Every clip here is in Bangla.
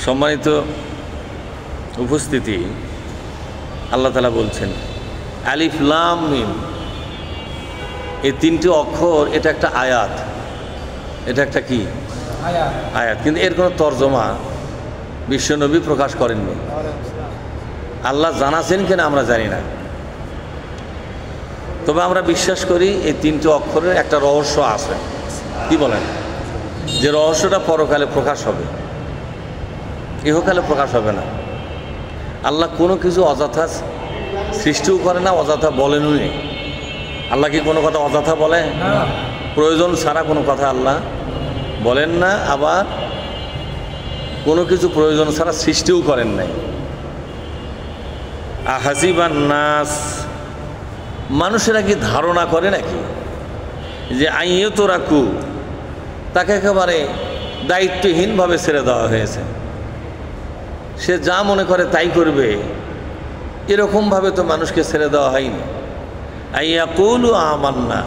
সম্মানিত উপস্থিতি, আল্লাহ তাআলা বলছেন আলিফ লাম মিম, এই তিনটি অক্ষর, এটা একটা আয়াত, এটা একটা কি আয়াত, কিন্তু এর কোনো তর্জমা বিশ্বনবী প্রকাশ করেননি। আল্লাহ জানাছেন কিনা আমরা জানি না, তবে আমরা বিশ্বাস করি এই তিনটি অক্ষরের একটা রহস্য আছে। কি বলেন? যে রহস্যটা পরকালে প্রকাশ হবে, ইহকালে প্রকাশ হবে না। আল্লাহ কোনো কিছু অযথা সৃষ্টিও করে না, অযথা বলেনও নেই। আল্লাহ কি কোনো কথা অযথা বলে? প্রয়োজন ছাড়া কোনো কথা আল্লাহ বলেন না, আবার কোনো কিছু প্রয়োজন ছাড়া সৃষ্টিও করেন নাই। আহাসিবান নাস, মানুষেরা কি ধারণা করে নাকি যে আইয়ে তো রাখু, তাকে একেবারে দায়িত্বহীনভাবে ছেড়ে দেওয়া হয়েছে, সে যা মনে করে তাই করবে, এরকমভাবে তো মানুষকে ছেড়ে দেওয়া হয়নি। আইয়া কৌলু আমান্না,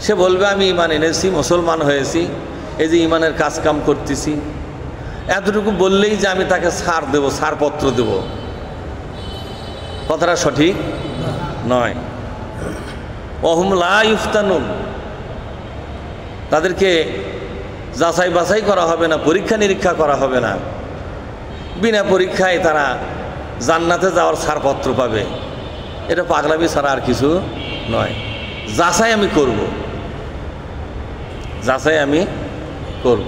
সে বলবে আমি ঈমান এনেছি, মুসলমান হয়েছি, এই যে ঈমানের কাজকাম করতেছি, এতটুকু বললেই যে আমি তাকে ছাড় দেব, ছাড়পত্র দেব, কথাটা সঠিক নয়। ওহুম লা ইফতানুন, তাদেরকে যাচাই বাছাই করা হবে না, পরীক্ষা নিরীক্ষা করা হবে না, বিনা পরীক্ষায় তারা জান্নাতে যাওয়ার ছাড়পত্র পাবে। এটা পাগলামি ছাড়া আর কিছু নয়। যাচাই আমি করব, যাচাই আমি করব।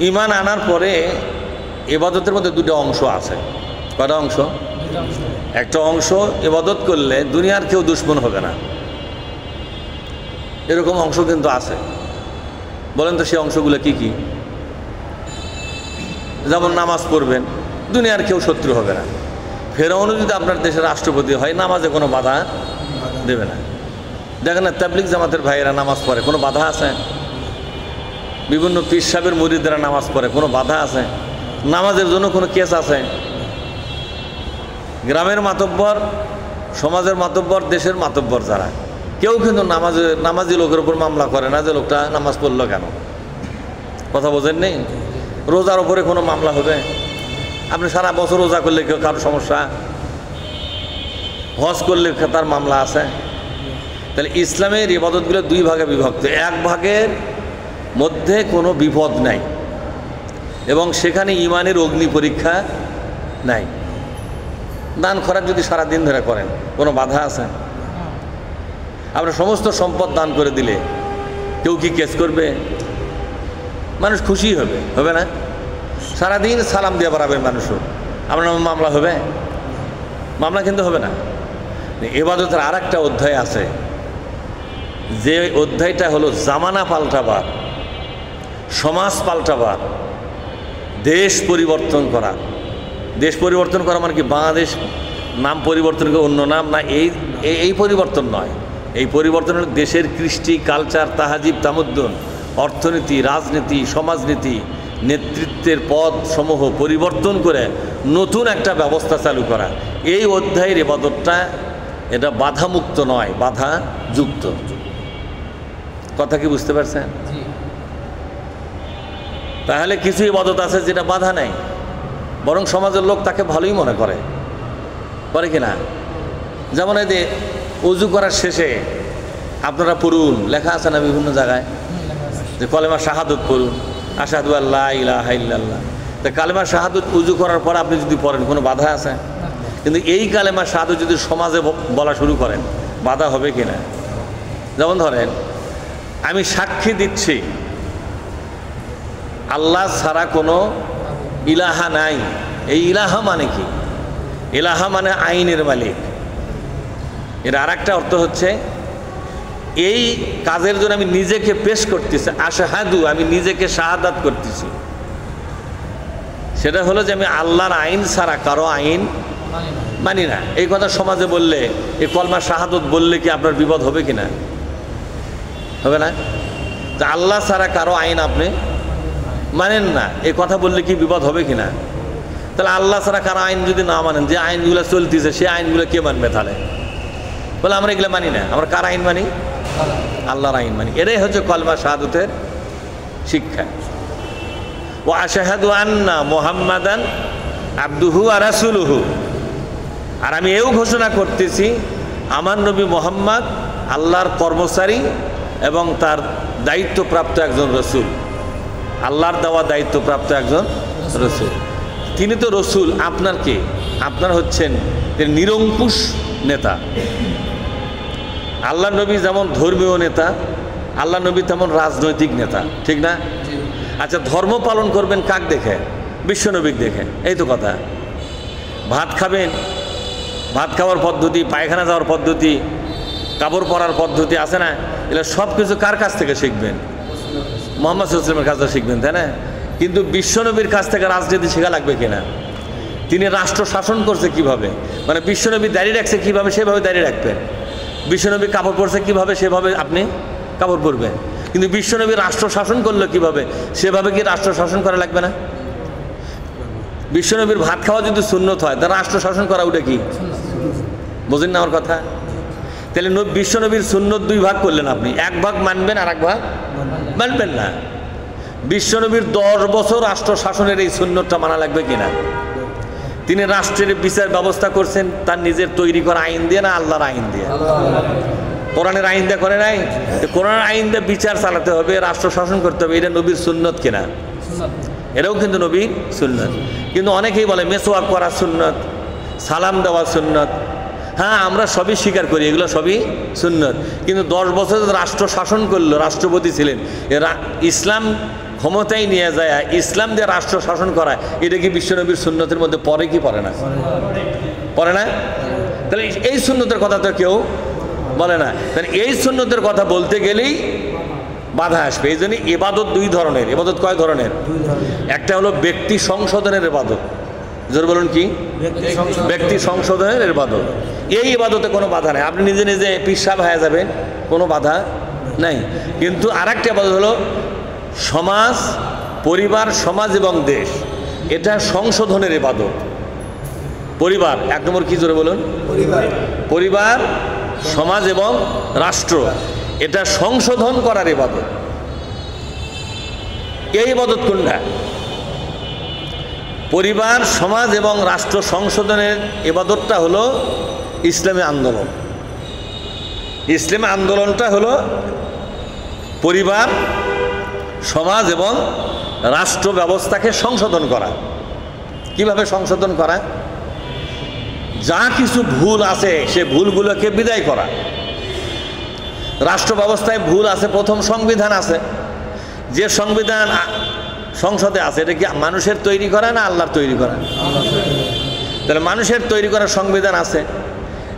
ঈমান আনার পরে ইবাদতের মধ্যে দুটো অংশ আছে। কয়টা অংশ? একটা অংশ ইবাদত করলে দুনিয়ার কেউ দুশ্মন হবে না, এরকম অংশ কিন্তু আছে। বলেন তো সেই অংশগুলো কি কি? যেমন নামাজ পড়বেন, দুনিয়ার কেউ শত্রু হবে না। ফেরাউনও যদি আপনার দেশের রাষ্ট্রপতি হয়, নামাজে কোনো বাধা দেবে না। দেখেন না তাবলিগ জামাতের ভাইয়েরা নামাজ পড়ে, কোনো বাধা আছে? বিভিন্ন পীর সাহেবের মুরিদরা নামাজ পড়ে, কোনো বাধা আছে? নামাজের জন্য কোনো কেস আছে? গ্রামের মাতব্বর, সমাজের মাতব্বর, দেশের মাতব্বর যারা, কেউ কিন্তু নামাজি লোকের উপর মামলা করে না যে লোকটা নামাজ পড়লো কেন। কথা বোঝেন নেই? রোজার ওপরে কোনো মামলা হবে? আপনি সারা বছর রোজা করলে কেউ কারো সমস্যা? হজ করলে তার মামলা আছে? তাহলে ইসলামের ইবাদতগুলো দুই ভাগে বিভক্ত। এক ভাগের মধ্যে কোনো বিপদ নাই এবং সেখানে ঈমানের অগ্নি পরীক্ষা নাই। দান খরচ যদি সারাদিন ধরে করেন, কোনো বাধা আছে? আপনার সমস্ত সম্পদ দান করে দিলে কেউ কি কেস করবে? মানুষ খুশি হবে, হবে না? সারাদিন সালাম দিয়ে বাড়াবেন মানুষও, আপনার মামলা হবে? মামলা কিন্তু হবে না। ইবাদতের আর একটা অধ্যায় আছে, যে অধ্যায়টা হলো জামানা পাল্টাবার, সমাজ পাল্টাবার, দেশ পরিবর্তন করা। দেশ পরিবর্তন করা মানে কি বাংলাদেশ নাম পরিবর্তন করে অন্য নাম না, এই পরিবর্তন নয়। এই পরিবর্তন হলো দেশের কৃষ্টি, কালচার, তাহাজিব, তামুদ্দুন, অর্থনীতি, রাজনীতি, সমাজনীতি, নেতৃত্বের পদ সমূহ পরিবর্তন করে নতুন একটা ব্যবস্থা চালু করা। এই অধ্যায়ের ইবাদতটা এটা বাধামুক্ত নয়, বাধা যুক্ত। কথা কি বুঝতে পারছেন? তাহলে কিছু ইবাদত আছে যেটা বাধা নেই, বরং সমাজের লোক তাকে ভালোই মনে করে কি না? যেমন এই যে উজু করার শেষে আপনারা পড়ুন, লেখা আছে না বিভিন্ন জায়গায় যে কলেমা শাহাদত পড়ুন, আশহাদু আল্লা ইলাহা ইল্লাল্লাহ। তো কালেমা শাহাদত উজু করার পর আপনি যদি পড়েন, কোনো বাধা আছে? কিন্তু এই কালেমা শাহাদত যদি সমাজে বলা শুরু করেন, বাধা হবে কি না? যেমন ধরেন, আমি সাক্ষী দিচ্ছি আল্লাহ ছাড়া কোনো ইলাহা নাই। এই ইলাহা মানে কি? ইলাহা মানে আইনের মালিক। এর আর একটা অর্থ হচ্ছে এই কাজের জন্য আমি নিজেকে পেশ করতেছি, আশহাদু, আমি নিজেকে শাহাদাত করতেছি। সেটা হলো যে আমি আল্লাহর আইন ছাড়া কারো আইন মানি না। এই কথা সমাজে বললে, এই কলমা শাহাদত বললে কি আপনার বিপদ হবে কি না? হবে না? যে আল্লাহ ছাড়া কারো আইন আপনি মানেন না, এই কথা বললে কি বিপদ হবে কি না? তাহলে আল্লাহ ছাড়া কারো আইন যদি না মানেন, যে আইনগুলো চলতেছে সে আইনগুলো কে মানবে? তাহলে বলে আমরা এগুলো মানি না, আমরা কার আইন মানি? আল্লাহর আইন মানি। এটাই হচ্ছে কলমা শাহাদতের শিক্ষা। ওয়া আশহাদু আন্না মুহাম্মাদান আবদুহু ওয়া রাসূলুহু, আর আমি এও ঘোষণা করতেছি আমার নবী মুহাম্মদ আল্লাহর কর্মচারী এবং তার দায়িত্বপ্রাপ্ত একজন রসুল, আল্লাহর দেওয়া দায়িত্বপ্রাপ্ত একজন রসুল। তিনি তো রসুল, আপনার কে? আপনার হচ্ছেন এর নিরঙ্কুশ নেতা। আল্লাহ নবী যেমন ধর্মীয় নেতা, আল্লাহ নবী তেমন রাজনৈতিক নেতা, ঠিক না? আচ্ছা, ধর্ম পালন করবেন কাক দেখে? বিশ্বনবীকে দেখে, এই তো কথা। ভাত খাবেন, ভাত খাওয়ার পদ্ধতি, পায়খানা যাওয়ার পদ্ধতি, কাপড় পরার পদ্ধতি আছে না, এগুলো সব কিছু কার কাছ থেকে শিখবেন? মুহাম্মদ সাল্লাল্লাহু আলাইহি ওয়াসাল্লামের কাছ থেকে শিখবেন, তাই না? কিন্তু বিশ্বনবীর কাছ থেকে রাজনীতি শেখা লাগবে কিনা? তিনি রাষ্ট্র শাসন করছে কিভাবে, মানে বিশ্বনবী দাঁড়িয়ে রাখছে কিভাবে, সেভাবে দাঁড়িয়ে রাখবেন। বিশ্বনবী কাপড় পরছে কিভাবে, সেভাবে আপনি কাপড় পরবেন। কিন্তু বিশ্বনবী রাষ্ট্র শাসন করলো কিভাবে, সেভাবে কি রাষ্ট্র শাসন করা লাগবে না? বিশ্বনবীর ভাত খাওয়া যদি সুন্নত হয়, তা রাষ্ট্র শাসন করা ওটা কি? বোঝেন না আমার কথা? তাহলে বিশ্বনবীর সুন্নত দুই ভাগ করলেন আপনি, এক ভাগ মানবেন আর এক ভাগ মানবেন না। বিশ্বনবীর 10 বছর রাষ্ট্র শাসনের এই সুন্নতটা মানা লাগবে কিনা? তিনি রাষ্ট্রের বিচার ব্যবস্থা করছেন তার নিজের তৈরি করা আইন দিয়ে না আল্লাহর আইন দিয়ে? কোরআনের আইন দিয়ে করে নাই? কোরআনের আইন দিয়ে বিচার চালাতে হবে, রাষ্ট্র শাসন করতে হবে, এটা নবীর সুন্নত কিনা? এটাও কিন্তু নবীর সুন্নত। কিন্তু অনেকেই বলে মেসওয়াক করা সুন্নত, সালাম দেওয়া সুন্নত। হ্যাঁ, আমরা সবই স্বীকার করি, এগুলো সবই সুন্নত। কিন্তু 10 বছর রাষ্ট্র শাসন করলো, রাষ্ট্রপতি ছিলেন, এরা ইসলাম ক্ষমতায় নিয়ে যায়, ইসলাম দিয়ে রাষ্ট্র শাসন করায়, এটা কি বিশ্বনবীর সুন্নতের মধ্যে পড়ে কি পড়ে না? পড়ে না? তাহলে এই সুন্নতের কথা তো কেউ বলে না। তাহলে এই সুন্নতের কথা বলতে গেলেই বাধা আসবে। এই জন্য ইবাদত দুই ধরনের। ইবাদত কয় ধরনের? একটা হলো ব্যক্তি সংশোধনের ইবাদত। জোর বলুন কি? ব্যক্তি সংশোধনের ইবাদত। এই ইবাদতে কোনো বাধা নেই, আপনি নিজে নিজে পিসাব হয়ে যাবেন, কোনো বাধা নাই। কিন্তু আরেকটা ইবাদত হলো সমাজ, পরিবার, সমাজ এবং দেশ, এটা সংশোধনের ইবাদত। পরিবার এক নম্বর, কি জোরে বলুন? পরিবার, সমাজ এবং রাষ্ট্র, এটা সংশোধন করার ইবাদত। এই ইবাদত কোনটা? পরিবার, সমাজ এবং রাষ্ট্র সংশোধনের ইবাদতটা হলো ইসলামী আন্দোলন। ইসলামী আন্দোলনটা হলো পরিবার, সমাজ এবং রাষ্ট্র ব্যবস্থাকে সংশোধন করা। কিভাবে সংশোধন করা? যা কিছু ভুল আছে সে ভুলগুলোকে বিদায় করা। রাষ্ট্র ব্যবস্থায় ভুল আছে, প্রথম সংবিধান আছে, যে সংবিধান সংসদে আছে, এটা কি মানুষের তৈরি করা না আল্লাহর তৈরি করা? তাহলে মানুষের তৈরি করা সংবিধান আছে,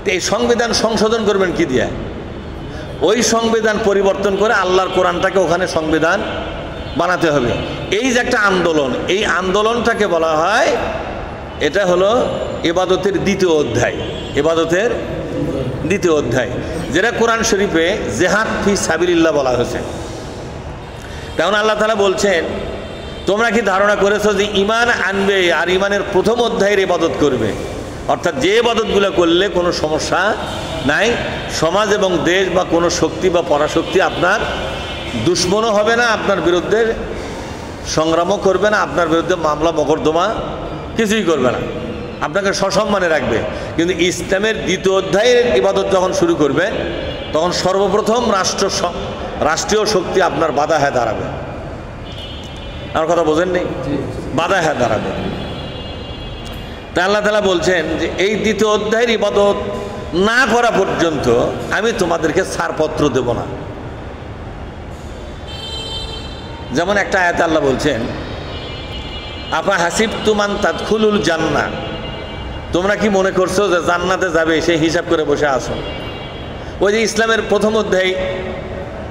তো এই সংবিধান সংশোধন করবেন কি দিয়ে? ওই সংবিধান পরিবর্তন করে আল্লাহর কোরআনটাকে ওখানে সংবিধান বানাতে হবে। এই যে একটা আন্দোলন, এই আন্দোলনটাকে বলা হয়, এটা হলো ইবাদতের দ্বিতীয় অধ্যায়। ইবাদতের দ্বিতীয় অধ্যায়, যেটা কোরআন শরীফে জিহাদ ফি সাবিলিল্লাহ বলা হয়েছে। তেমন আল্লাহ তাআলা বলছেন, তোমরা কি ধারণা করেছো যে ঈমান আনবে আর ঈমানের প্রথম অধ্যায়ের ইবাদত করবে, অর্থাৎ যে ইবাদতগুলো করলে কোনো সমস্যা নাই, সমাজ এবং দেশ বা কোনো শক্তি বা পরাশক্তি আপনার দুশ্মনও হবে না, আপনার বিরুদ্ধে সংগ্রামও করবে না, আপনার বিরুদ্ধে মামলা মোকদ্দমা কিছুই করবে না, আপনাকে সসম্মানে রাখবে। কিন্তু ইসলামের দ্বিতীয় অধ্যায়ের ইবাদত যখন শুরু করবে, তখন সর্বপ্রথম রাষ্ট্রীয় শক্তি আপনার বাধা হয়ে দাঁড়াবে। আমার কথা বোঝেননি? বাধা হয়ে দাঁড়াবে। তা আল্লাহ তাআলা বলছেন যে এই দ্বিতীয় অধ্যায়ের ইবাদত না করা পর্যন্ত আমি তোমাদেরকে ছাড়পত্র দেব না। যেমন একটা আয়াতে আল্লাহ বলছেন, আফা হাসিবতুম আন তাদখুলুল জান্নাহ, তোমরা কি মনে করছো যে জান্নাতে যাবে, সেই হিসাব করে বসে আছো? ওই যে ইসলামের প্রথম অধ্যায়,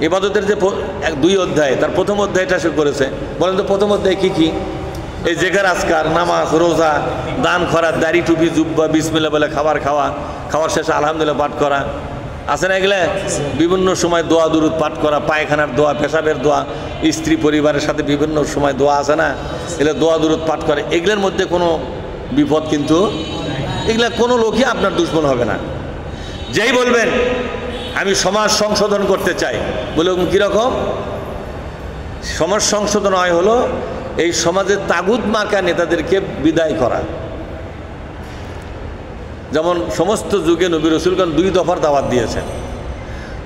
ইবাদতের যে 2 অধ্যায়, তার প্রথম অধ্যায়টা শুরু করেছে। বলেন তো প্রথম অধ্যায় কি কি? এই জেকার, আজকার, নামাজ, রোজা, দান খরাত, দাড়ি, টুপি, জুব্বা, বিসমিল্লাহ বলে খাবার খাওয়া, খাওয়ার শেষে আলহামদুলিল্লাহ পাঠ করা, আছে না এগুলো? বিভিন্ন সময় দোয়া দুরুদ পাঠ করা, পায়খানার দোয়া, পেশাবের দোয়া, স্ত্রী পরিবারের সাথে বিভিন্ন সময় দোয়া আছে না, এগুলো দোয়া দুরুদ পাঠ করে। এগুলোর মধ্যে কোনো বিপদ কিন্তু, এগুলা কোনো লোকই আপনার দুশ্মন হবে না। যেই বলবেন আমি সমাজ সংশোধন করতে চাই, বলে কীরকম সমাজ সংশোধন হয়? হলো এই সমাজের তাগুত মার্কা নেতাদেরকে বিদায় করা। যেমন সমস্ত যুগে নবী রাসূলগণ 2 দফার দাওয়াত দিয়েছেন।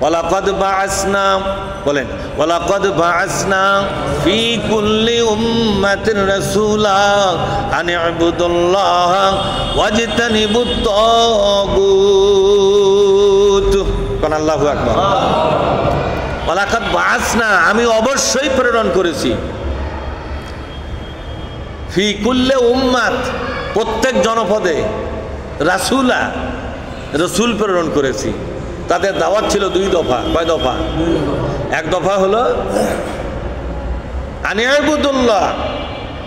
ওয়ালাকাদ বাআসনা, বলেন ওয়ালাকাদ বাআসনা ফি কুল্লি উম্মাতিন রাসূলা আন ইবুদুল্লাহ ওয়াজতানিবুত তাগুত। কোন আল্লাহু আকবার। ওয়ালাকাদ বাআসনা, আমি অবশ্যই প্রেরণ করেছি, ফি কুল্লি উম্মাত, প্রত্যেক জনপদে, রাসূলা, রসুল প্রেরণ করেছি। তাদের দাওয়াত ছিল 2 দফা। কয় দফা? 1 দফা হলো আন ইবুদুল্লাহ,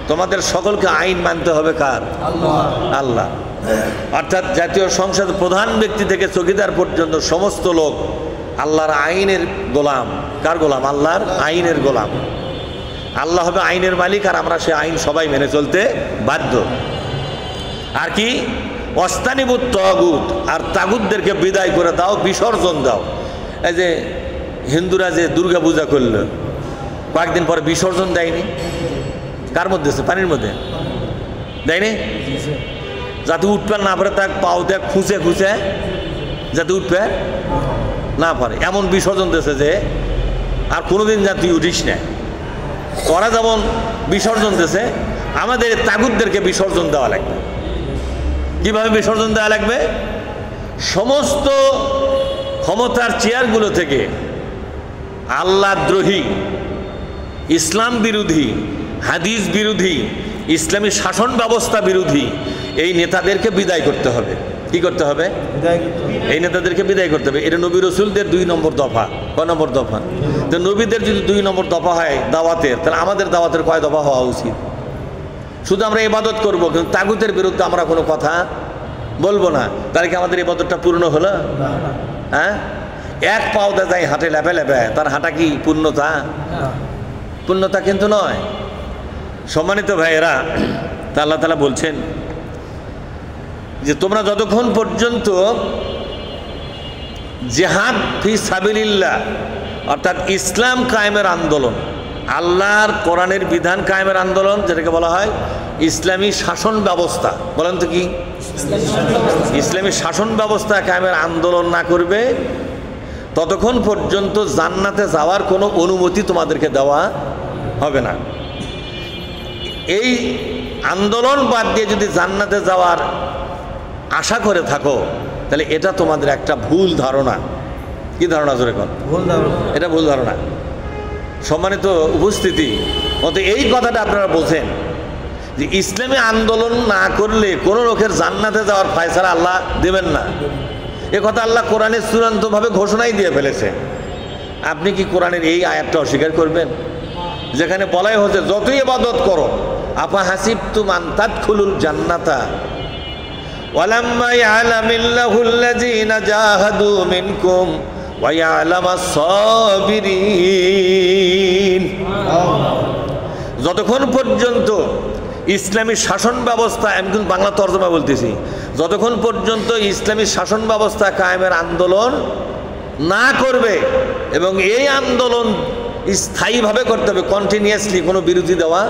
তোমাদের সকলকে আইন মানতে হবে কার? আল্লাহ। অর্থাৎ জাতীয় সংসদের প্রধান ব্যক্তি থেকে চৌকিদার পর্যন্ত সমস্ত লোক আল্লাহর আইনের গোলাম। কার গোলাম? আল্লাহর আইনের গোলাম। আল্লাহ হবে আইনের মালিক, আর আমরা সে আইন সবাই মেনে চলতে বাধ্য। আর কি? ওয়াস্তানিবুত তাগুত, আর তাগুতদেরকে বিদায় করে দাও, বিসর্জন দাও। এই যে হিন্দুরা যে দুর্গা পূজা করলো, কয়েকদিন পরে বিসর্জন দেয়নি? কার মধ্যে? পানির মধ্যে দেয়নি? যাতে উঠতে না পারে তাকে পাওতে খুঁচে খুঁচে যাতে উঠবে না পারে, এমন বিসর্জন দিয়েছে যে আর কোনোদিন যা তুই উঠিস না। ওরা যেমন বিসর্জন দিয়েছে, আমাদের তাগুতদেরকে বিসর্জন দেওয়া লাগবে। কিভাবে বিসর্জন দেওয়া লাগবে? সমস্ত ক্ষমতার চেয়ারগুলো থেকে আল্লাহদ্রোহী, ইসলাম বিরোধী, হাদিস বিরোধী, ইসলামী শাসন ব্যবস্থা বিরোধী এই নেতাদেরকে বিদায় করতে হবে। কি করতে হবে? এই নেতাদেরকে বিদায় করতে হবে। এটা নবী রাসূলদের 2 নম্বর দফা। কয় নম্বর দফা? তো নবীদের যদি 2 নম্বর দফা হয় দাওয়াতের, তাহলে আমাদের দাওয়াতের কয় দফা হওয়া উচিত? শুধু আমরা ইবাদত করবো, কিন্তু তাগুতের বিরুদ্ধে আমরা কোনো কথা বলবো না, তাহলে কি আমাদের ইবাদতটা পূর্ণ হলো? হ্যাঁ, 1 পাওতে যাই হাঁটে লেপে লেপে, তার হাঁটা কি পূর্ণতা? পূর্ণতা কিন্তু নয়। সম্মানিত ভাইয়েরা, তা আল্লাহ তাআলা বলছেন যে তোমরা যতক্ষণ পর্যন্ত জিহাদ ফি সাবিলিল্লাহ, অর্থাৎ ইসলাম কায়েমের আন্দোলন, আল্লাহর কোরআনের বিধান কায়েমের আন্দোলন, যেটাকে বলা হয় ইসলামী শাসন ব্যবস্থা। বলেন তো কি? ইসলামী শাসন ব্যবস্থা কায়েমের আন্দোলন না করবে, ততক্ষণ পর্যন্ত জান্নাতে যাওয়ার কোনো অনুমতি তোমাদেরকে দেওয়া হবে না। এই আন্দোলন বাদ দিয়ে যদি জান্নাতে যাওয়ার আশা করে থাকো, তাহলে এটা তোমাদের একটা ভুল ধারণা। কি ধারণা? জোরে কর। ভুল ধারণা। এটা ভুল ধারণা। সম্মানিত উপস্থিতি, মতো এই কথাটা আপনারা বোঝেন যে ইসলামী আন্দোলন না করলে কোনো লোকের জান্নাতে যাওয়ার ফয়সালা আল্লাহ দেবেন না। এ কথা আল্লাহ কোরআনে চূড়ান্তভাবে ঘোষণাই দিয়ে ফেলেছে। আপনি কি কোরআনের এই আয়াতটা অস্বীকার করবেন, যেখানে বলাই হচ্ছে যতই ইবাদত করো, আফা হাসিবতুম আন তাদখুলুল জান্নাতা ওয়ালাম্মা ইয়ালামিল্লাহুল্লাযীনা জাহাদু মিনকুম ওয়া ইয়ালামাস সাবিরিন। যতক্ষণ পর্যন্ত ইসলামী শাসন ব্যবস্থা, আমি কিন্তু বাংলা তর্জমা বলতেছি, যতক্ষণ পর্যন্ত ইসলামী শাসন ব্যবস্থা কায়েমের আন্দোলন না করবে, এবং এই আন্দোলন স্থায়ীভাবে করতে হবে, কন্টিনিউয়াসলি, কোনো বিরতি দেওয়া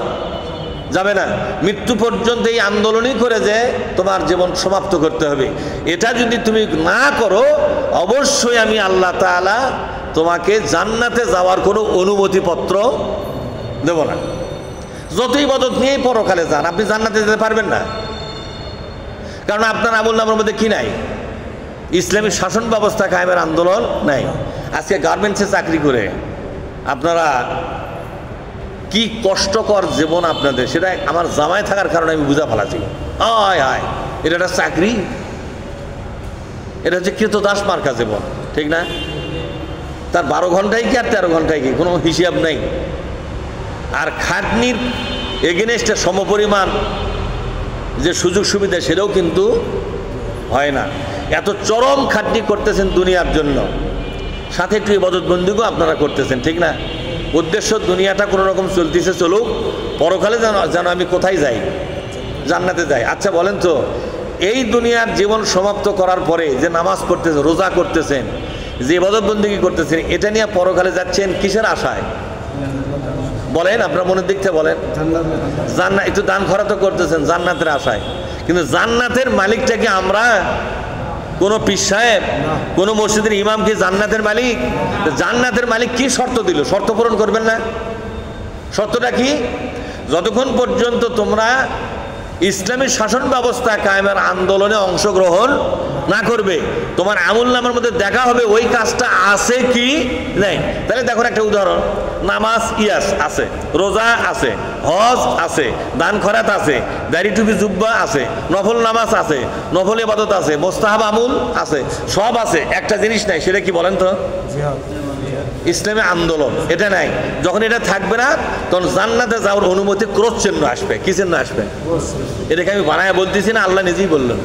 যাবে না। মৃত্যু পর্যন্ত এই আন্দোলনই করে যে তোমার জীবন সমাপ্ত করতে হবে। এটা যদি তুমি না করো, অবশ্যই আমি আল্লাহ তাআলা তোমাকে জান্নাতে যাওয়ার কোনো অনুমতিপত্র দেব না। যত ইবাদত নিয়েই পরকালে যান, আপনি জান্নাতে যেতে পারবেন না। কারণ আপনার আমল নামের মধ্যে কি নাই? ইসলামী শাসন ব্যবস্থা কায়েমের আন্দোলন নাই। আজকে গার্মেন্টসে চাকরি করে আপনারা কি কষ্টকর জীবন আপনাদের, সেটা আমার জামাই থাকার কারণে আমি বুঝা ফেলাছি। আয় আয়, এটা একটা চাকরি? এটা হচ্ছে কৃতদাস মার্কা জীবন, ঠিক না? তার 12 ঘন্টায় কি আর 13 ঘন্টায় কি, কোনো হিসাব নেই। আর খাটনির এগেনস্টে সমপরিমাণ যে সুযোগ সুবিধা, সেটাও কিন্তু হয় না। এত চরম খাটনি করতেছেন দুনিয়ার জন্য, সাথে একটু ইবাদত বন্দিও আপনারা করতেছেন, ঠিক না? উদ্দেশ্য দুনিয়াটা কোনো রকম চলতেছে, চলুক, পরকালে যেন আমি কোথায় যাই? জান্নাতে যাই। আচ্ছা বলেন তো, এই দুনিয়ার জীবন সমাপ্ত করার পরে যে নামাজ পড়তেছেন, রোজা করতেছেন, যে ইবাদত বন্দেগী করতেছেন, এটা নিয়ে পরকালে যাচ্ছেন কিসের আশায়? বলেন, আপনার মনের দিক থেকে বলেন। জান্নাত, একটু দান খরচ তো করতেছেন জান্নাতের আশায়, কিন্তু জান্নাতের মালিকটা কি আমরা? কোন পীর সাহেব, কোন মসজিদের ইমাম কি জান্নাতের মালিক? জান্নাতের মালিক কি শর্ত দিল? শর্ত পূরণ করবেন না? শর্তটা কি? যতক্ষণ পর্যন্ত তোমরা ইসলামী শাসন ব্যবস্থা কায়েমের আন্দোলনে অংশগ্রহণ না করবে, তোমার আমলনামার মধ্যে দেখা হবে ওই কাজটা আছে কি নাই। তাহলে দেখো একটা উদাহরণ, নামাজ ইয়াস আছে, রোজা আছে, হজ আছে, দান খরাত আছে, দাড়ি টুপি জুব্বা আছে, নফল নামাজ আছে, নফল ইবাদত আছে, মোস্তাহাব আমল আছে, সব আছে, একটা জিনিস নাই, সেটা কি বলেন তো? ইসলামী আন্দোলন। এটা নাই, যখন এটা থাকবে না তখন জান্নাতে যাওয়ার অনুমতি ক্রস চিহ্ন আসবে। কি চিহ্ন আসবে? এটাকে আমি বানায় বলতেছি না, আল্লাহ নিজেই বললেন।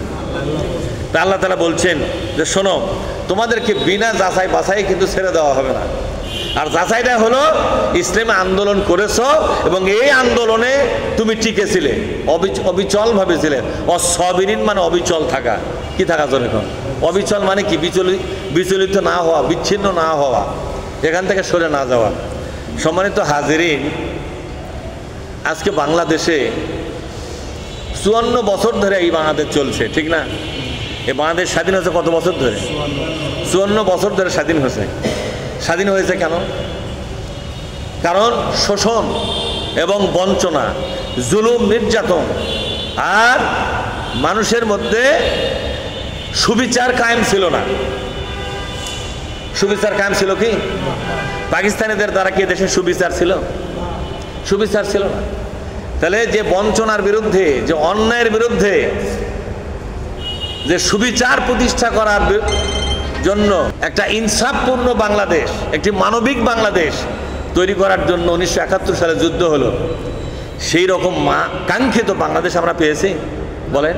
তা আল্লাহ তাআলা বলছেন যে শোনো, তোমাদেরকে বিনা যাচাই বাছাই কিন্তু ছেড়ে দেওয়া হবে না। আর যাচাইটা হলো ইসলামী আন্দোলন করেছো এবং এই আন্দোলনে তুমি টিকেছিলে, অবিচল ভাবে ছিলেন। অসবিরিন মানে অবিচল থাকা। কি থাকা জন্য? এখন অবিচল মানে কি? বিচলিত না হওয়া, বিচ্ছিন্ন না হওয়া, এখান থেকে সরে না যাওয়া। সম্মানিত হাজিরিন, আজকে বাংলাদেশে 54 বছর ধরে এই বাংলাদেশ চলছে, ঠিক না? এই বাংলাদেশ স্বাধীন হয়েছে কত বছর ধরে? 54 বছর ধরে স্বাধীন হয়েছে। স্বাধীন হয়েছে কেন? কারণ শোষণ এবং বঞ্চনা, জুলুম, নির্যাতন আর মানুষের মধ্যে সুবিচার কায়েম ছিল না। সুবিচার কায়েম ছিল কি? পাকিস্তানিদের দ্বারা কি দেশে সুবিচার ছিল? সুবিচার ছিল না। তাহলে যে বঞ্চনার বিরুদ্ধে, যে অন্যায়ের বিরুদ্ধে যে সুবিচার প্রতিষ্ঠা করার জন্য একটা ইনসাফপূর্ণ বাংলাদেশ, একটি মানবিক বাংলাদেশ তৈরি করার জন্য 1971 সালে যুদ্ধ হলো। সেই রকম কাঙ্ক্ষিত বাংলাদেশ আমরা পেয়েছি? বলেন,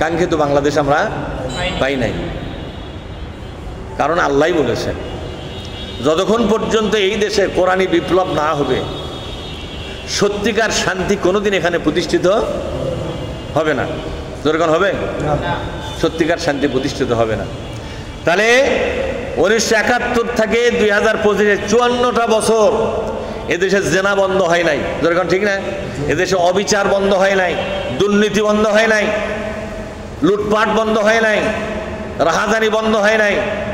কাঙ্ক্ষিত বাংলাদেশ আমরা পাই নাই। কারণ আল্লাহই বলেছেন, যতক্ষণ পর্যন্ত এই দেশে কোরআনী বিপ্লব না হবে সত্যিকার শান্তি কোনোদিন এখানে প্রতিষ্ঠিত হবে না। যখন হবে সত্যিকার শান্তি প্রতিষ্ঠিত হবে না। তাহলে 1971 থেকে 2025 54টা বছর এদেশে জেনা বন্ধ হয় নাই। যখন ঠিক না? এদেশে অবিচার বন্ধ হয় নাই, দুর্নীতি বন্ধ হয় নাই, লুটপাট বন্ধ হয় নাই, রাহাজানি বন্ধ হয় নাই,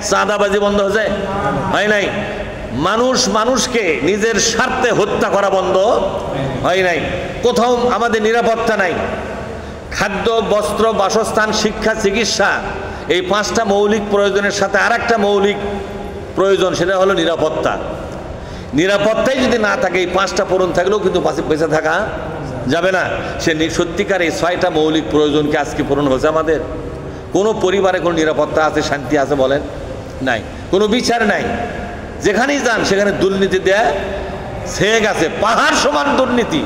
চাঁদাবাজি বন্ধ হয়েছে হয় নাই, মানুষ মানুষকে নিজের স্বার্থে হত্যা করা বন্ধ হয় নাই, কোথাও আমাদের নিরাপত্তা নাই। খাদ্য, বস্ত্র, বাসস্থান, শিক্ষা, চিকিৎসা, এই 5টা মৌলিক প্রয়োজনের সাথে আর একটা মৌলিক প্রয়োজন, সেটা হলো নিরাপত্তা। নিরাপত্তাই যদি না থাকে, এই 5টা পূরণ থাকলেও কিন্তু বেঁচে থাকা যাবে না। সে সত্যিকার এই 6টা মৌলিক প্রয়োজনকে আজকে পূরণ হয়েছে আমাদের? কোনো পরিবারে কোনো নিরাপত্তা আছে, শান্তি আছে বলেন? নাই। কোনো বিচার নাই। যেখানেই যান সেখানে দুর্নীতি দেয়া ছেয়ে গেছে, পাহাড় সমান দুর্নীতি।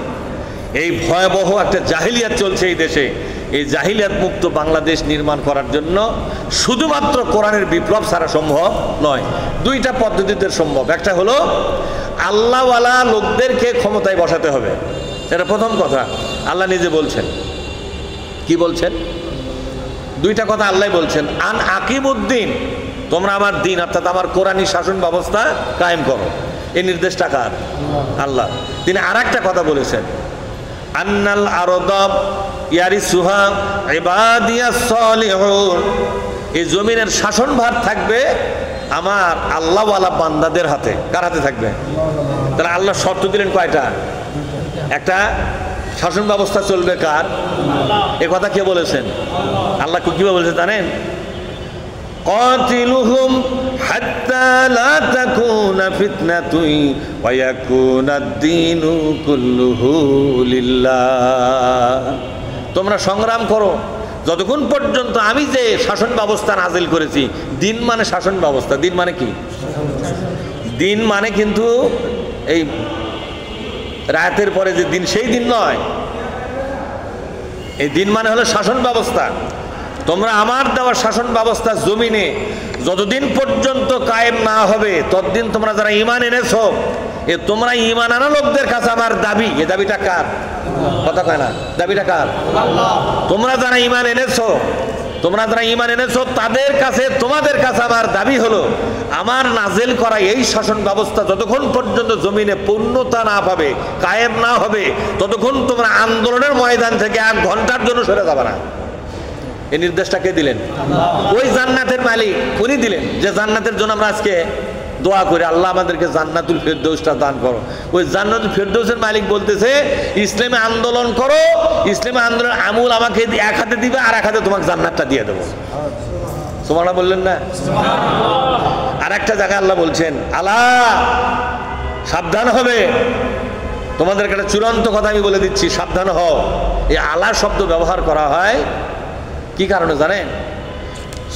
এই ভয়াবহ একটা জাহিলিয়াত চলছে এই দেশে। এই জাহিলিয়াত মুক্ত বাংলাদেশ নির্মাণ করার জন্য শুধুমাত্র কোরআনের বিপ্লব ছাড়া সম্ভব নয়। 2টা পদ্ধতিতে সম্ভব। একটা হলো আল্লাহওয়ালা লোকদেরকে ক্ষমতায় বসাতে হবে, এটা প্রথম কথা। আল্লাহ নিজে বলছেন। কি বলছেন? 2টা কথা আল্লাহ বলছেন, আন আকিমুদ্দিন, তোমরা আমার দিন অর্থাৎ আমার কোরআনী শাসন ব্যবস্থা কায়েম করো। এই নির্দেশটা কার? আল্লাহ। তিনি আর একটা কথা বলেছেন, আন্নাল আরদা ইয়ারিসুহা ইবাদিয়াস সালিহুন, এই জমিনের শাসনভার থাকবে আমার আল্লাহওয়ালা বান্দাদের হাতে। কার হাতে থাকবে? তাহলে আল্লাহ শর্ত দিলেন কয়টা? একটা, শাসন ব্যবস্থা চলবে কার? এ কথা কে বলেছেন? আল্লাহ কিভাবে বলেছেন জানেন? قاتلهم حتى لا تكون فتنة ويكون الدين كله لله। তোমরা সংগ্রাম করো যতক্ষণ পর্যন্ত আমি যে শাসন ব্যবস্থা নাজিল করেছি। দিন মানে শাসন ব্যবস্থা। দিন মানে কি? দিন মানে কিন্তু এই রাতের পরে যে দিন সেই দিন নয়। এই দিন মানে হলো শাসন ব্যবস্থা। তোমরা আমার দেওয়া শাসন ব্যবস্থা জমিনে যতদিন পর্যন্ত কায়েম না হবে ততদিন তোমরা যারা ঈমান এনেছো, এ তোমরা ঈমান আনা লোকদের কাছে আমার দাবি। এ দাবিটা কার? কথা কয় না। দাবিটা কার? তোমরা যারা ঈমান এনেছো তোমরা যারা ঈমান এনেছো তাদের কাছে, তোমাদের কাছে আমার দাবি হলো, আমার নাজিল করা এই শাসন ব্যবস্থা যতক্ষণ পর্যন্ত জমিনে পূর্ণতা না পাবে, কায়েম না হবে, ততক্ষণ তোমরা আন্দোলনের ময়দান থেকে 1 ঘন্টার জন্য সরে যাবে না। এই নির্দেশটা কে দিলেন? ওই জান্নাতের মালিক, উনি দিলেন, যে জান্নাতের জন্য আমরা আজকে দোয়া করি, আল্লাহ আমাদেরকে জান্নাতুল ফেরদৌসটা দান করো। ওই জান্নাতুল ফেরদৌসের মালিক বলতেছে, ইসলামে আন্দোলন করো, ইসলামে আন্দোলন আমূল আমাকে 1 হাতে দিবে আর 1 হাতে তোমাকে জান্নাতটা দিয়ে দেবো। সুবহানাল্লাহ বললেন না? আর একটা জায়গায় আল্লাহ বলছেন, আলা সাবধান হবে, তোমাদের একটা চূড়ান্ত কথা আমি বলে দিচ্ছি, সাবধান হও। এই আলা শব্দ ব্যবহার করা হয় কি কারণে জানেন?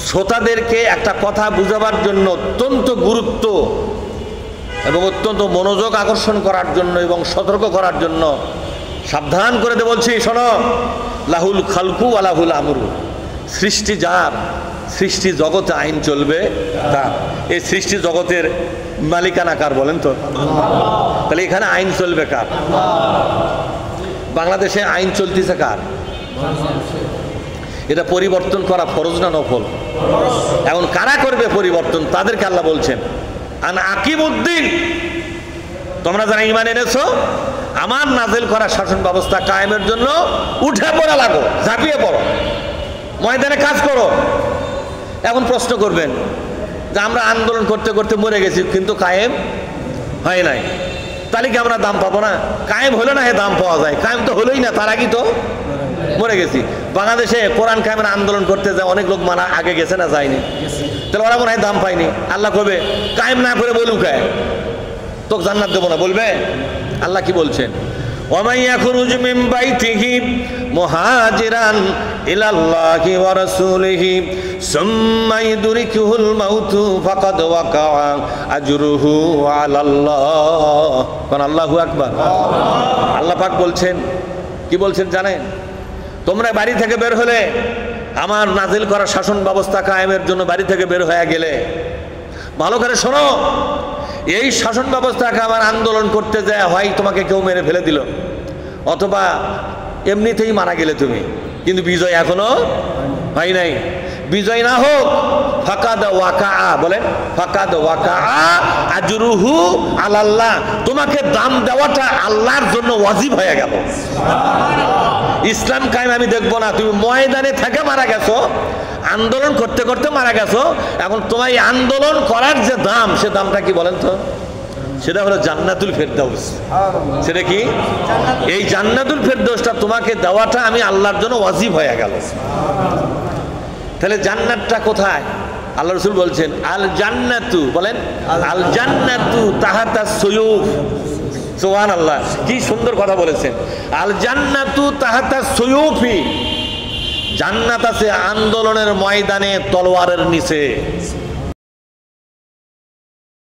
শ্রোতাদেরকে একটা কথা বুঝাবার জন্য অত্যন্ত গুরুত্ব এবং অত্যন্ত মনোযোগ আকর্ষণ করার জন্য এবং সতর্ক করার জন্য সাবধান করে দে বলছি, শোনো, লাহুল খালকু ওয়া লাহুল আমরু, সৃষ্টি যার, সৃষ্টি জগতে আইন চলবে তার। এই সৃষ্টি জগতের মালিকানা কার বলেন তো? তাহলে এখানে আইন চলবে কার? বাংলাদেশে আইন চলতেছে কার? এটা পরিবর্তন করা ফরজ না নফল? এখন কারা করবে পরিবর্তন? তাদেরকে আল্লাহ বলছেন, আন আকিমুদ্দিন, তোমরা যারা ঈমান এনেছো আমার নাজিল করা শাসন ব্যবস্থা কায়েমের জন্য উঠে পড়া লাগো, ঝাঁপিয়ে পড়ো, ময়দানে কাজ করো। এখন প্রশ্ন করবেন যে আমরা আন্দোলন করতে করতে মরে গেছি কিন্তু কায়েম হয় নাই, তাহলে কি আমরা দাম পাবো না? কায়েম হলে না, হে দাম পাওয়া যায়, কায়েম তো হলোই না, তার আগেই তো মরে গেছি। বাংলাদেশে কোরআন কায়েমের আন্দোলন করতে যায় অনেক লোক মারা আগে গেছে না যায়নি? তাহলে ওরা মনে হয় দাম পায়নি। আল্লাহ কবে কায়েম না করে বলুক তোকে জান্নাত দেবো না, বলবে? আল্লাহ কি বলছেন? ওয়ামান ইয়াখরুজ মিন বাইতিহি মুহাজিরান ইলাল্লাহি ওয়া রাসূলিহি সুম্মা ইদরিকুহুল মাউতু ফাকাদ ওয়াকা আজরুহু আলাল্লাহ। কোন আল্লাহু আকবার। আল্লাহ পাক বলছেন, কি বলছেন জানেন? তোমরা বাড়ি থেকে বের হলে, আমার নাজিল করা শাসন ব্যবস্থা কায়েমের জন্য বাড়ি থেকে বের হয়ে গেলে, ভালো করে শোনো, এই শাসন ব্যবস্থাকে আমার আন্দোলন করতে যায়, হয় তোমাকে কেউ মেরে ফেলে দিল, অথবা এমনিতেই মারা গেলে তুমি, কিন্তু বিজয় এখনো হয় নাই। বিজয় না হোক, ফাকাদ ওয়াকা, বলেন ফাকাদ ওয়াকা আজরুহু আলাল্লাহ, তোমাকে দাম দেওয়াটা আল্লাহর জন্য ওয়াজিব হয়ে গেল। ইসলাম কায়েম আমি দেখবো না, তুমি ময়দানে থেকে মারা গেছো, আন্দোলন করতে করতে মারা গেছো, এখন তোমার এই আন্দোলন করার যে দাম, সে দামটা কি বলেন তো? সেটা হলো জান্নাতুল ফেরদাউস। সেটা কি? এই জান্নাতুল ফেরদাউসটা তোমাকে দেওয়াটা আমি আল্লাহর জন্য ওয়াজিব হয়ে গেল। তাহলে জান্নাতটা কোথায়? আল্লাহ রাসূল বলছেন, আল জান্নাতু, বলেন আল জান্নাতু তাহাতা সুয়ুফ। সুবহানাল্লাহ, কি সুন্দর কথা বলেছেন। আল জান্নাতু তাহাতা সুয়ুফি, জান্নাত আছে আন্দোলনের ময়দানে তলোয়ারের নিচে।